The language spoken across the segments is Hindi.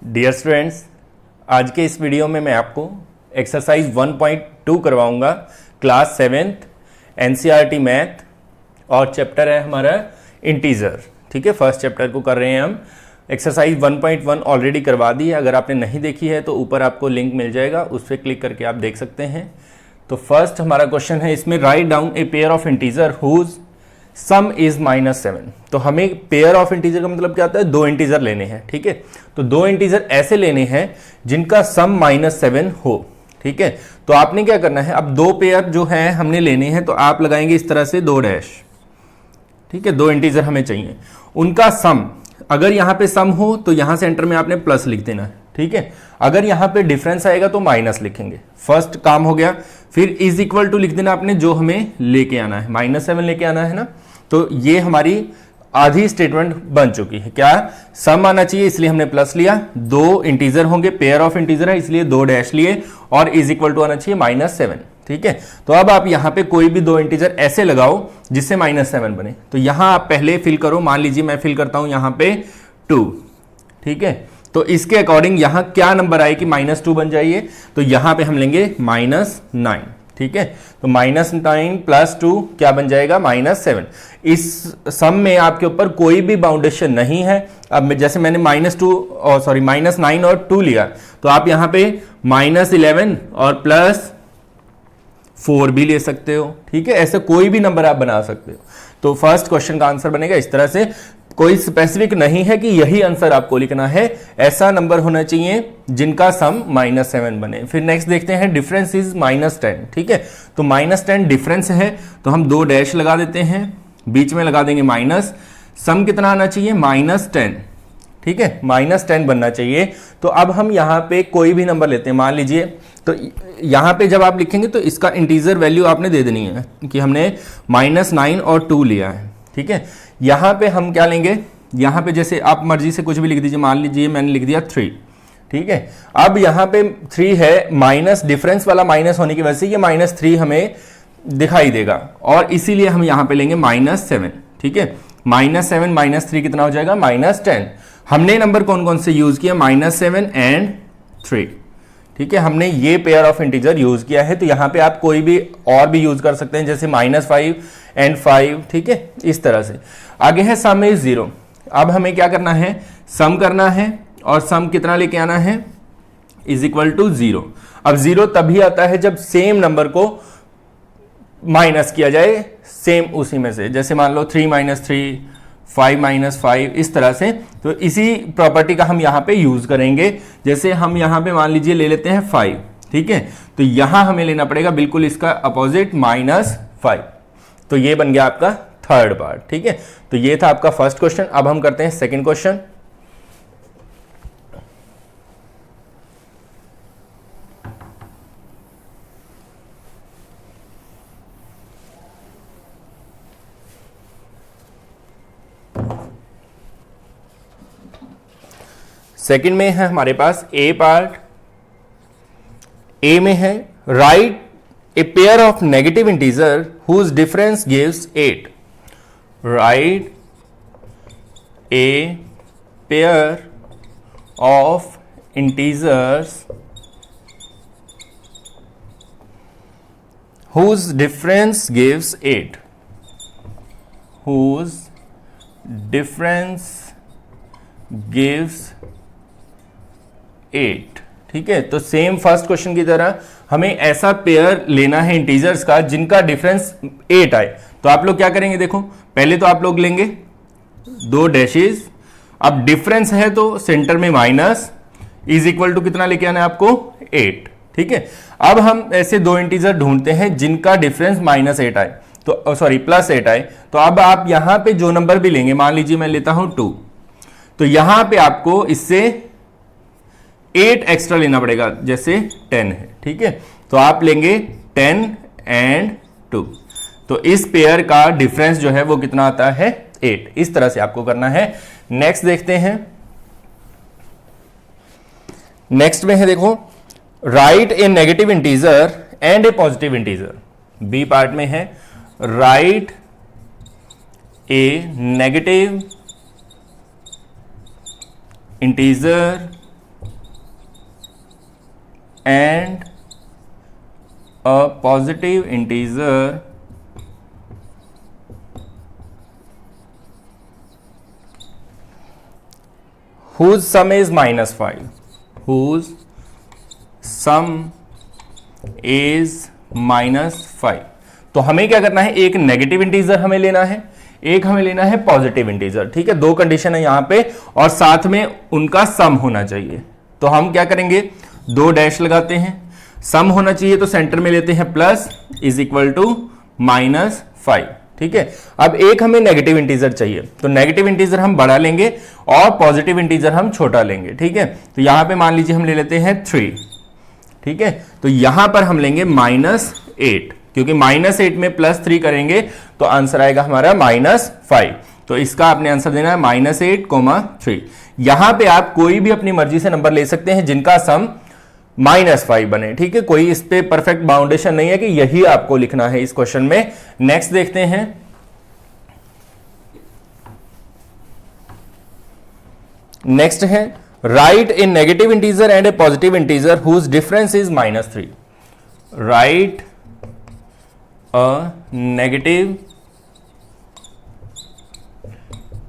डियर स्टूडेंट्स, आज के इस वीडियो में मैं आपको एक्सरसाइज 1.2 करवाऊंगा। क्लास 7th एनसीईआरटी मैथ और चैप्टर है हमारा इंटीजर। ठीक है, फर्स्ट चैप्टर को कर रहे हैं हम। एक्सरसाइज 1.1 ऑलरेडी करवा दी है, अगर आपने नहीं देखी है तो ऊपर आपको लिंक मिल जाएगा, उस पर क्लिक करके आप देख सकते हैं। तो फर्स्ट हमारा क्वेश्चन है इसमें, write down a pair of integer whose sum is -7। तो हमें पेयर ऑफ इंटीजर का मतलब क्या होता है, दो इंटीजर लेने हैं। ठीक है, तो दो इंटीजर ऐसे लेने हैं जिनका सम -7 हो। ठीक है, तो आपने क्या करना है, अब दो पेयर जो है हमने लेने हैं, तो आप लगाएंगे इस तरह से 2 डैश। ठीक है, दो इंटीजर हमें चाहिए, उनका सम, अगर यहां पे सम हो तो यहां सेंटर में आपने प्लस लिख देना है। ठीक है, अगर यहां पे डिफरेंस आएगा तो माइनस लिखेंगे। फर्स्ट काम हो गया। फिर इज इक्वल टू लिख देना आपने, जो हमें लेके आना है -7 लेके आना है ना। तो ये हमारी आधी स्टेटमेंट बन चुकी है। क्या सम आना चाहिए, इसलिए हमने प्लस लिया। दो इंटीजर होंगे, पेयर ऑफ इंटीजर है, इसलिए 2 डैश लिए, और इज इक्वल टू आना चाहिए -7। ठीक है, तो अब आप यहां पे कोई भी दो इंटीजर ऐसे लगाओ जिससे -7 बने। तो यहां आप पहले फिल करो, मान लीजिए मैं फिल करता हूं यहां पे 2। ठीक है, तो इसके अकॉर्डिंग यहां क्या नंबर आए कि -2 बन जाइए, तो यहां पे हम लेंगे -9। ठीक है, तो -9 + 2 क्या बन जाएगा, -7। इस सम में आपके ऊपर कोई भी बाउंडेशन नहीं है। अब जैसे मैंने -9 और 2 लिया, तो आप यहां पे -11 और +4 भी ले सकते हो। ठीक है, ऐसे कोई भी नंबर आप बना सकते हो। तो फर्स्ट क्वेश्चन का आंसर बनेगा इस तरह से। कोई स्पेसिफिक नहीं है कि यही आंसर आपको लिखना है, ऐसा नंबर होना चाहिए जिनका सम -7 बने। फिर नेक्स्ट देखते हैं, डिफरेंस इज -10। ठीक है, तो -10 डिफरेंस है, तो हम 2 डैश लगा देते हैं, बीच में लगा देंगे माइनस। सम कितना आना चाहिए, -10। ठीक है, -10 बनना चाहिए। तो अब हम यहां पे कोई भी नंबर लेते हैं, मान लीजिए, तो यहां पे जब आप लिखेंगे तो इसका इंटीजर वैल्यू आपने दे देनी है कि हमने -9 और 2 लिया है। ठीक है, यहां पे हम क्या लेंगे, यहां पे जैसे आप मर्जी से कुछ भी लिख दीजिए, मान लीजिए मैंने लिख दिया 3। ठीक है, अब यहां पे 3 है, माइनस डिफरेंस वाला माइनस होने की वजह से ये -3 हमें दिखाई देगा, और इसीलिए हम यहां पे लेंगे -7। ठीक है, -7 -3 कितना हो जाएगा, -10। हमने नंबर कौन कौन से यूज किया, -7 एंड 3। ठीक है, हमने ये पेयर ऑफ इंटीजर यूज किया है। तो यहां पे आप कोई भी और भी यूज कर सकते हैं, जैसे -5 एंड 5। ठीक है, इस तरह से। आगे है सम इज 0। अब हमें क्या करना है, सम करना है, और सम कितना लेके आना है, इज इक्वल टू 0। अब 0 तभी आता है जब सेम नंबर को माइनस किया जाए, सेम उसी में से। जैसे मान लो 3 - 3, 5 - 5, इस तरह से। तो इसी प्रॉपर्टी का हम यहां पे यूज करेंगे। जैसे हम यहां पे मान लीजिए ले लेते हैं 5। ठीक है, तो यहां हमें लेना पड़ेगा बिल्कुल इसका अपोजिट, -5। तो ये बन गया आपका थर्ड पार्ट। ठीक है, तो ये था आपका फर्स्ट क्वेश्चन। अब हम करते हैं सेकंड क्वेश्चन। सेकंड में है हमारे पास ए पार्ट। ए में है, right a pair of negative integer whose difference gives 8। Write a pair of integers whose difference gives 8। whose difference gives 8। ठीक है, तो सेम फर्स्ट क्वेश्चन की तरह हमें ऐसा पेयर लेना है इंटीजर्स का जिनका डिफरेंस 8 आए। तो आप लोग क्या करेंगे, देखो पहले तो आप लोग लेंगे 2 डैशेज। अब डिफरेंस है तो सेंटर में माइनस, इज इक्वल टू कितना लेके आना है आपको, 8। ठीक है, अब हम ऐसे दो इंटीजर ढूंढते हैं जिनका डिफरेंस -8 आए, तो +8 आए। तो अब आप यहां पे जो नंबर भी लेंगे, मान लीजिए मैं लेता हूं 2, तो यहां पे आपको इससे 8 एक्स्ट्रा लेना पड़ेगा, जैसे 10 है। ठीक है, तो आप लेंगे 10 एंड 2। तो इस पेयर का डिफरेंस जो है वो कितना आता है, 8। इस तरह से आपको करना है। नेक्स्ट देखते हैं। नेक्स्ट में है, देखो, right a negative integer and a positive integer. B part में है, right a negative integer and a positive integer whose sum is -5, whose sum is -5। तो हमें क्या करना है, एक नेगेटिव इंटीजर हमें लेना है, एक हमें लेना है पॉजिटिव इंटीजर। ठीक है, दो कंडीशन है यहां पे, और साथ में उनका सम होना चाहिए। तो हम क्या करेंगे, दो डैश लगाते हैं, सम होना चाहिए तो सेंटर में लेते हैं प्लस इज इक्वल टू -5। ठीक है, अब एक हमें नेगेटिव इंटीजर चाहिए, तो नेगेटिव इंटीजर हम बड़ा लेंगे और पॉजिटिव इंटीजर हम छोटा लेंगे। ठीक है, तो यहां पे मान लीजिए हम ले लेते हैं 3। ठीक है, तो यहां पर हम लेंगे -8, क्योंकि -8 में +3 करेंगे तो आंसर आएगा हमारा -5। तो इसका आपने आंसर देना है -8, 3। यहां पे आप कोई भी अपनी मर्जी से नंबर ले सकते हैं जिनका सम -5 बने। ठीक है, कोई इस पे परफेक्ट बाउंडेशन नहीं है कि यही आपको लिखना है इस क्वेश्चन में। नेक्स्ट देखते हैं, नेक्स्ट है right a negative integer and a positive integer whose difference is -3। Right a negative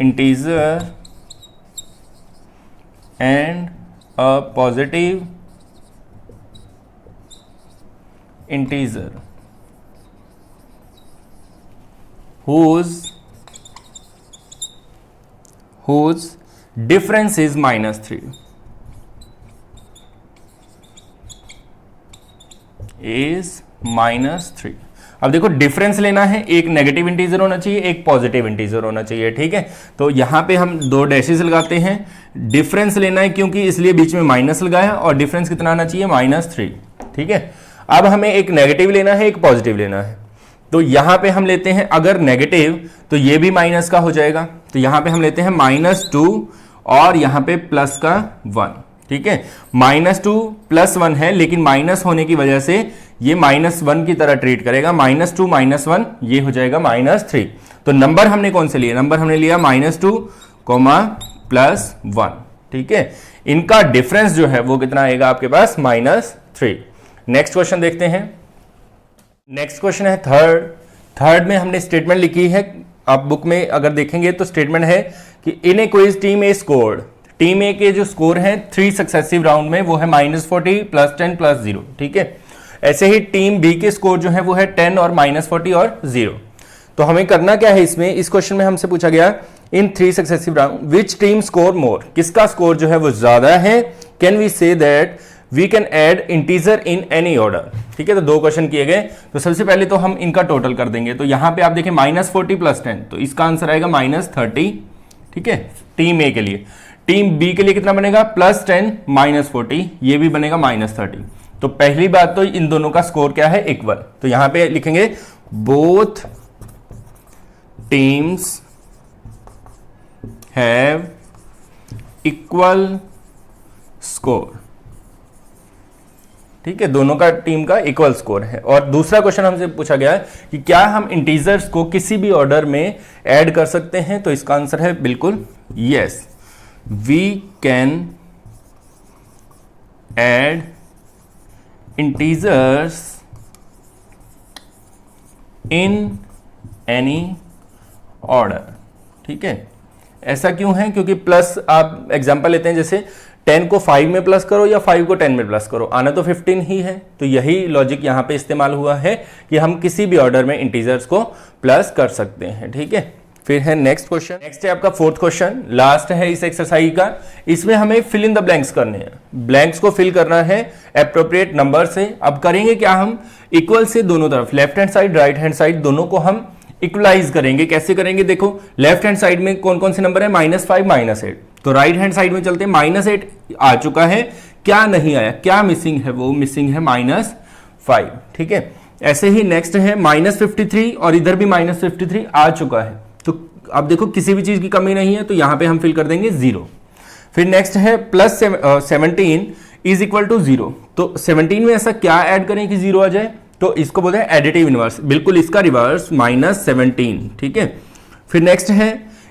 integer and a positive integer whose difference is -3 is -3। अब देखो डिफरेंस लेना है, एक नेगेटिव इंटीजर होना चाहिए, एक पॉजिटिव इंटीजर होना चाहिए। ठीक है, तो यहां पे हम दो डैशेस लगाते हैं, डिफरेंस लेना है क्योंकि इसलिए बीच में माइनस लगाया, और डिफरेंस कितना आना चाहिए, -3। ठीक है, अब हमें एक नेगेटिव लेना है, एक पॉजिटिव लेना है। तो यहां पे हम लेते हैं, अगर नेगेटिव तो ये भी माइनस का हो जाएगा, तो यहां पे हम लेते हैं -2 और यहां पे प्लस का 1। ठीक है, -2 + 1 है, लेकिन माइनस होने की वजह से ये -1 की तरह ट्रीट करेगा। -2 - 1 ये हो जाएगा -3। तो नंबर हमने कौन से लिए, नंबर हमने लिया -2, +1। ठीक है, इनका डिफरेंस जो है वो कितना आएगा आपके पास, -3। नेक्स्ट क्वेश्चन देखते हैं। नेक्स्ट क्वेश्चन है थर्ड में हमने स्टेटमेंट लिखी है, आप बुक में अगर देखेंगे तो स्टेटमेंट है कि इन ए क्विज टीम ए स्कोर्ड, टीम ए के जो स्कोर है 3 सक्सेसिव राउंड में वो है -40 +10 +0। ठीक है, ऐसे ही टीम बी के स्कोर जो है वो है 10 और -40 और 0। तो हमें करना क्या है इसमें, इस क्वेश्चन में हमसे पूछा गया इन 3 successive round which team score more, किसका स्कोर जो है वो ज्यादा है। Can we say that we can add integer in any order. ठीक है, तो दो क्वेश्चन किए गए, तो सबसे पहले तो हम इनका टोटल कर देंगे। तो यहां पे आप देखें -40 + 10, तो इसका आंसर आएगा -30। ठीक है, टीम ए के लिए। टीम बी के लिए कितना बनेगा, +10 -40, ये भी बनेगा -30। तो पहली बात तो इन दोनों का स्कोर क्या है, इक्वल। तो यहां पे लिखेंगे both teams have equal score. ठीक है, दोनों का टीम का इक्वल स्कोर है। और दूसरा क्वेश्चन हमसे पूछा गया है कि क्या हम इंटीजर्स को किसी भी ऑर्डर में ऐड कर सकते हैं, तो इसका आंसर है बिल्कुल yes, we can add integers in any order. ठीक है, ऐसा क्यों है, क्योंकि प्लस आप एग्जांपल लेते हैं, जैसे 10 को 5 में प्लस करो या 5 को 10 में प्लस करो, आना तो 15 ही है। तो यही लॉजिक यहां पे इस्तेमाल हुआ है कि हम किसी भी ऑर्डर में इंटीजर्स को प्लस कर सकते हैं। ठीक है, फिर है नेक्स्ट क्वेश्चन। नेक्स्ट है आपका 4th क्वेश्चन, लास्ट है इस एक्सरसाइज का। इसमें हमें फिल इन द ब्लैंक्स करने हैं, ब्लैंक्स को फिल करना है एप्रोप्रिएट नंबर से। अब करेंगे क्या, हम इक्वल से दोनों तरफ, left hand side right hand side, दोनों को हम इक्वलाइज करेंगे। कैसे करेंगे, देखो लेफ्ट हैंड साइड में कौन कौन से नंबर है, -5 -8, तो राइट हैंड साइड में चलते हैं। -8 आ चुका है, क्या नहीं आया, क्या मिसिंग है, वो मिसिंग है -5। ठीक है, ऐसे ही नेक्स्ट है -53 और इधर भी -53 आ चुका है। तो अब देखो किसी भी चीज की कमी नहीं है, तो यहां पे हम फिल कर देंगे 0। फिर नेक्स्ट है +17 इज इक्वल टू 0। तो 17 में ऐसा क्या ऐड करें कि 0 आ जाए, तो इसको बोलते हैं एडिटिव इनवर्स, बिल्कुल इसका रिवर्स -17। ठीक है, फिर नेक्स्ट है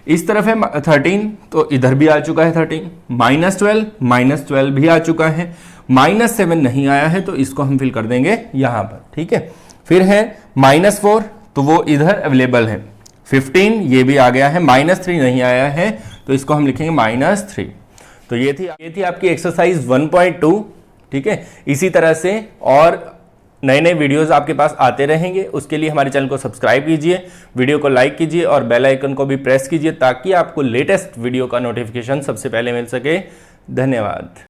इस तरफ है 13, तो इधर भी आ चुका है 13, -12 भी आ चुका है, -7 नहीं आया है तो इसको हम फिल कर देंगे यहां पर, ठीक है। फिर है -4, तो वो इधर अवेलेबल है, 15 ये भी आ गया है, -3 नहीं आया है तो इसको हम लिखेंगे -3। तो ये थी आपकी एक्सरसाइज 1.2, ठीक है। इसी तरह से और नए नए वीडियोस आपके पास आते रहेंगे, उसके लिए हमारे चैनल को सब्सक्राइब कीजिए, वीडियो को लाइक कीजिए और बेल आइकन को भी प्रेस कीजिए ताकि आपको लेटेस्ट वीडियो का नोटिफिकेशन सबसे पहले मिल सके। धन्यवाद।